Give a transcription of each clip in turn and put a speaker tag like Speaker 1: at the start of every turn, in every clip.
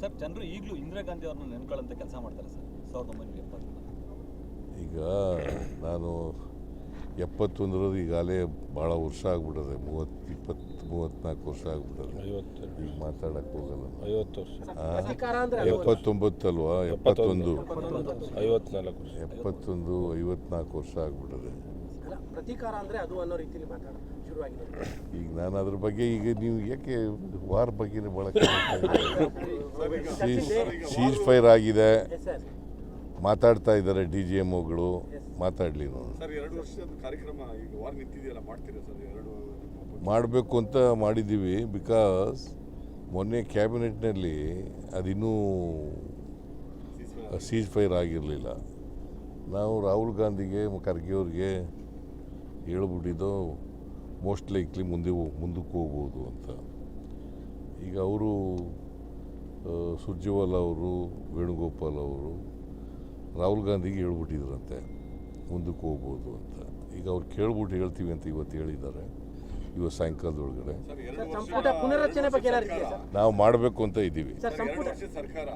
Speaker 1: Sir ಜನರು ಈಗಲೂ ಇಂದಿರಾ ಗಾಂಧಿ ಅವ್ರನ್ನ ನೆನ್ಕೊಳ್ಳಂತ ಕೆಲಸ ಮಾಡ್ತಾರೆ ಸರ್ 1970.
Speaker 2: ಈಗ ನಾನು 71 ಈಗಾಗಲೇ ಭಾಳ ವರ್ಷ ಆಗ್ಬಿಟ್ಟದೆ, 34 ವರ್ಷ ಆಗ್ಬಿಟ್ಟದೆ. ಈಗ ಮಾತಾಡಕ್ಕೆ ಹೋಗಲ್ಲ.
Speaker 3: 50 ವರ್ಷ
Speaker 2: 79 ಅಲ್ವಾ, 71
Speaker 3: 54
Speaker 2: ವರ್ಷ ಆಗ್ಬಿಟ್ಟದೆ.
Speaker 4: ಪ್ರತೀಕಾರ ಅಂದರೆ ಅದು ಅನ್ನೋ ರೀತಿಯಲ್ಲಿ ಮಾತಾಡೋದು ಶುರುವಾಗಿದೆ.
Speaker 2: ಈಗ ನಾನು ಅದ್ರ ಬಗ್ಗೆ ಈಗ ನೀವು ಯಾಕೆ ವಾರ್ ಬಗ್ಗೆನೇ ಭಾಳ ಸೀಜ್ ಫೈರ್ ಆಗಿದೆ ಮಾತಾಡ್ತಾ ಇದ್ದಾರೆ DGMOಗಳು, ಮಾತಾಡಲಿ ನೋಡಿ.
Speaker 5: ಸರ್ 2 ವರ್ಷದ ಕಾರ್ಯಕ್ರಮ ಈಗ ವಾರ್ ನಿಂತಿದೆಯಲ್ಲ, ಮಾಡ್ತೀರಾ ಸರ್?
Speaker 2: ಮಾಡಬೇಕು ಅಂತ ಮಾಡಿದ್ದೀವಿ. ಬಿಕಾಸ್ ಮೊನ್ನೆ ಕ್ಯಾಬಿನೆಟ್ನಲ್ಲಿ ಅದಿನ್ನೂ ಸೀಜ್ ಫೈರ್ ಆಗಿರಲಿಲ್ಲ. ನಾವು ರಾಹುಲ್ ಗಾಂಧಿಗೆ ಖರ್ಗೆ ಅವ್ರಿಗೆ ಹೇಳ್ಬಿಟ್ಟಿದ್ದು ಮೋಸ್ಟ್ ಲೈಕ್ಲಿ ಮುಂದಕ್ಕೆ ಹೋಗ್ಬೋದು ಅಂತ. ಈಗ ಅವರು ಸುರ್ಜೇವಾಲಾ ಅವರು, ವೇಣುಗೋಪಾಲ್ ಅವರು ರಾಹುಲ್ ಗಾಂಧಿಗೆ ಹೇಳ್ಬಿಟ್ಟಿದ್ರಂತೆ ಮುಂದಕ್ಕೆ ಹೋಗ್ಬೋದು ಅಂತ. ಈಗ ಅವ್ರು ಕೇಳ್ಬಿಟ್ಟು ಹೇಳ್ತೀವಿ ಅಂತ ಇವತ್ತು ಹೇಳಿದ್ದಾರೆ, ಇವತ್ತು ಸಾಯಂಕಾಲದೊಳಗಡೆ.
Speaker 4: ಸಂಪುಟ ಪುನರ್ರಚನೆ ಬಗ್ಗೆ
Speaker 2: ನಾವು ಮಾಡಬೇಕು ಅಂತ ಇದ್ದೀವಿ.
Speaker 5: ಸರ್ಕಾರ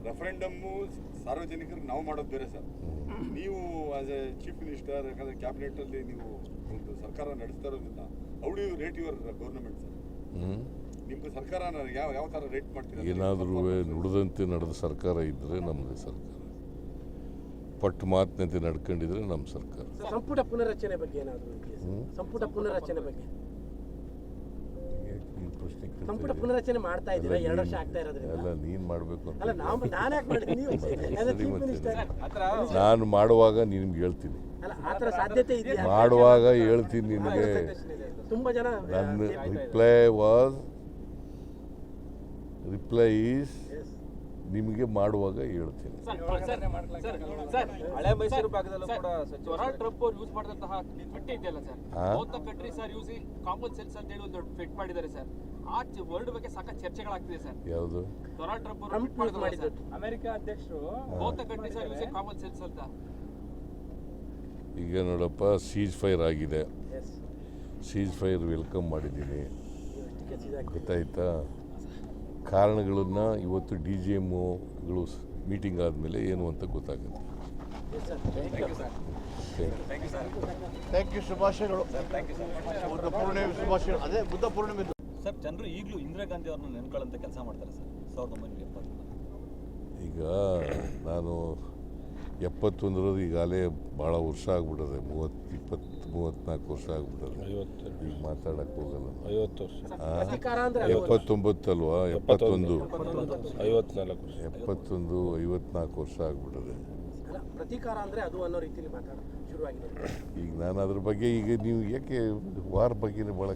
Speaker 5: ರೆಫರೆಂಡಮ್ಮು ಸಾರ್ವಜನಿಕರಿಗೆ ನಾವು ಮಾಡೋದು ಬೇರೆ ಸರ್. ನೀವು ಆಸ್ ಎ ಚೀಫ್ ಮಿನಿಸ್ಟರ್, ಯಾಕಂದ್ರೆ ಕ್ಯಾಬಿನೆಟ್ ಅಲ್ಲಿ ನೀವು ಒಂದು ಸರ್ಕಾರ ನಡೆಸ್ತಾ ಇರೋದ್ರಿಂದ how do you rate your government sir? ನಿಮ್ಮ ಸರ್ಕಾರ ಯಾವ ಥರ ರೇಟ್ ಮಾಡ್ತೀರಾ?
Speaker 2: ಏನಾದರೂ ನುಡಿದಂತೆ ನಡೆದ ಸರ್ಕಾರ ಇದ್ದರೆ ನಮ್ಮದೇ ಸರ್ಕಾರ, ಪಟ್ಟು ಮಾತಿನಂತೆ ನಡ್ಕೊಂಡಿದ್ರೆ ನಮ್ಮ ಸರ್ಕಾರ.
Speaker 4: ಸಂಪುಟ ಪುನರ್ರಚನೆ ಬಗ್ಗೆ ಏನಾದರೂ ಸಂಪುಟ ಪುನರ್ರಚನೆ ಬಗ್ಗೆ ಸಂಪುಟ ಪುನರ್ರಚನೆ ಮಾಡ್ತಾ ಇದ್ದೀರಾ? 2 ವರ್ಷ ಆಗ್ತಾ ಇರೋದ್ರಿಂದ
Speaker 2: ಎಲ್ಲ ನೀನು ಮಾಡಬೇಕು ಅಂತ.
Speaker 4: ಅಲ್ಲ, ನಾನು ಯಾಕೆ ಮಾಡಿದ್ದೀನಿ?
Speaker 2: ನಾನು ಮಾಡುವಾಗ ನಿಮ್ಗೆ ಹೇಳ್ತೀನಿ,
Speaker 4: ಅಲ್ಲ ಆ ಥರ ಸಾಧ್ಯತೆ ಇದೆಯಾ?
Speaker 2: ಮಾಡುವಾಗ ಹೇಳ್ತೀನಿ ನಿನಗೆ.
Speaker 4: ತುಂಬ ಜನ
Speaker 2: ನನ್ನ ರಿಪ್ಲೈ ಈಸ್ ನಿಮಗೆ ಮಾಡುವಾಗ ಹೇಳ್ತೀನಿ.
Speaker 1: ಹಳೆ ಮೈಸೂರು ಭಾಗದಲ್ಲೂ ಕೂಡ ಡೊನಾಲ್ಡ್ ಟ್ರಂಪ್ ಅವರು ಯೂಸ್ ಮಾಡಿದಂತಹ ಟ್ವಿಟ್ ಇದೆಯಲ್ಲ sir, both the countries are using common sense ಅಂತ ಹೇಳಿ ಒಂದು ಟ್ವೀಟ್ ಮಾಡಿದ್ದಾರೆ ಸರ್. ಆ ವರ್ಡ್ ಬಗ್ಗೆ ಸಾಕಷ್ಟು ಚರ್ಚೆಗಳಾಗ್ತಿದೆ ಸರ್.
Speaker 2: ಯಾವುದು?
Speaker 1: ಡೊನಾಲ್ಡ್ ಟ್ರಂಪ್ ಅವರು ಟ್ವೀಟ್ ಮಾಡಿದ್ದಾರೆ, ಅಮೆರಿಕ ಅಧ್ಯಕ್ಷರು both the countries are using common sense ಅಂತ.
Speaker 2: ಈಗ ನೋಡಪ್ಪ, ಸೀಜ್ ಫೈರ್ ಆಗಿದೆ, ಸೀಜ್ ಫೈರ್ ವೆಲ್ಕಮ್ ಮಾಡಿದ್ದೀನಿ, ಗೊತ್ತಾಯ್ತಾ? ಕಾರಣಗಳನ್ನು ಇವತ್ತು DGMOಗಳು ಮೀಟಿಂಗ್ ಆದಮೇಲೆ ಏನು ಅಂತ ಗೊತ್ತಾಗುತ್ತೆ.
Speaker 6: Thank you. ಶುಭಾಶಯಗಳು. ಬುದ್ಧ ಪೂರ್ಣಿಮೆ ಶುಭಾಶಯ. ಅದೇ ಬುದ್ಧ ಪೂರ್ಣಿಮೆ
Speaker 1: ಸರ್. ಜನರು ಈಗಲೂ ಇಂದಿರಾ ಗಾಂಧಿ ಅವ್ರನ್ನ ನೆನ್ಕೊಳ್ಳಂತ ಕೆಲಸ ಮಾಡ್ತಾರೆ ಸರ್ 1970. ಈಗ
Speaker 2: ನಾನು 71 ಈಗಾಗಲೇ ಭಾಳ ವರ್ಷ ಆಗ್ಬಿಟ್ಟದೆ, 34 ವರ್ಷ ಆಗ್ಬಿಟ್ಟದೆ. ಈಗ ಮಾತಾಡಕ್ಕೆ ಹೋಗಲ್ಲ.
Speaker 3: 50 ವರ್ಷ
Speaker 2: 79 ಅಲ್ವಾ, 71
Speaker 3: 54
Speaker 2: ವರ್ಷ ಆಗ್ಬಿಟ್ಟದೆ.
Speaker 4: ಪ್ರತೀಕಾರ ಅಂದರೆ ಅದು ಅನ್ನೋ ರೀತಿಯಲ್ಲಿ ಮಾತಾಡೋದು ಶುರುವಾಗಿದೆ.
Speaker 2: ಈಗ ನಾನು ಅದ್ರ ಬಗ್ಗೆ ಈಗ ನೀವು ಯಾಕೆ ವಾರ್ ಬಗ್ಗೆನೇ ಭಾಳ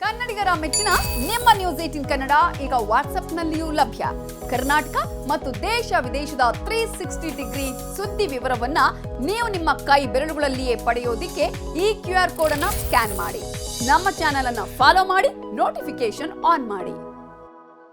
Speaker 7: ಕನ್ನಡಿಗರ ಮೆಚ್ಚಿನ ನಿಮ್ಮ ನ್ಯೂಸ್ 18 ಕನ್ನಡ ಈಗ ವಾಟ್ಸ್ಆಪ್ನಲ್ಲಿಯೂ ಲಭ್ಯ. ಕರ್ನಾಟಕ ಮತ್ತು ದೇಶ ವಿದೇಶದ 360 ಡಿಗ್ರಿ ಸುದ್ದಿ ವಿವರವನ್ನ ನೀವು ನಿಮ್ಮ ಕೈ ಬೆರಳುಗಳಲ್ಲಿಯೇ ಪಡೆಯೋದಿಕ್ಕೆ ಈ QR ಕೋಡ್ ಅನ್ನು ಸ್ಕ್ಯಾನ್ ಮಾಡಿ. ನಮ್ಮ ಚಾನೆಲ್ ಅನ್ನು ಫಾಲೋ ಮಾಡಿ, ನೋಟಿಫಿಕೇಶನ್ ಆನ್ ಮಾಡಿ.